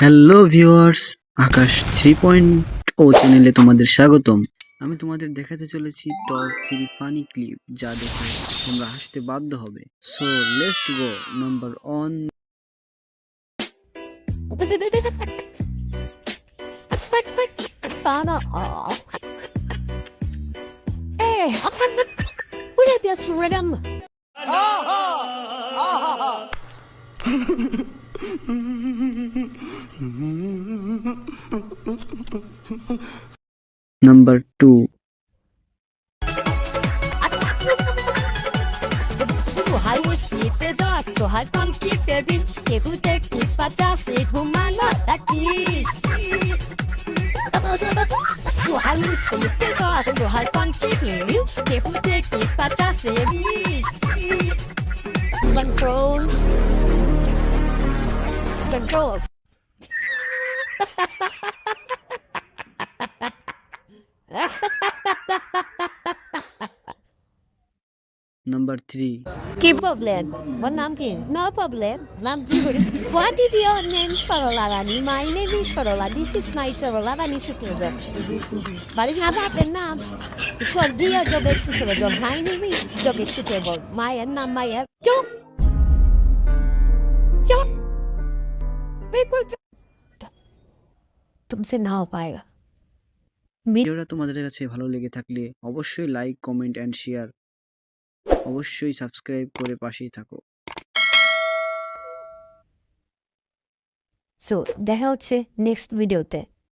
Hello viewers, আকাশ 3.0 চ্যানেলে তোমাদের স্বাগতম। আমি তোমাদের দেখাতে চলেছি টপ 3 ফানি ক্লিপ যা দেখে তোমরা হাসতে বাধ্য হবে। So let's go. Number 1। Sana Eh, udah dia suram. Number 2। Du har ju sitter där, du har funky babies. Que puta que patasse, humana daqui. Du har ju sitter där, du har funky babies. Que puta que patasse, Control. Control. Number 3। কি problem? ওর নাম কি? No problem. নাম কি করি? What is your name, Sorola Rani? My name is Sorola. This is my Sorola Rani Shutrubel. বাড়ি না আপনার নাম স্বর্গীয় Yogesh সূত্রবল। My name is Yogesh সূত্রবল। মায়ের নাম মায়ের চুপ চুপ बिल्कुल तुमसे ना हो पाएगा। ভিডিওটা তোমাদের কাছে ভালো লেগে থাকলে অবশ্যই লাইক, কমেন্ট এন্ড শেয়ার। অবশ্যই সাবস্ক্রাইব করে পাশেই থাকো। সো দেখা হচ্ছে নেক্সট ভিডিওতে।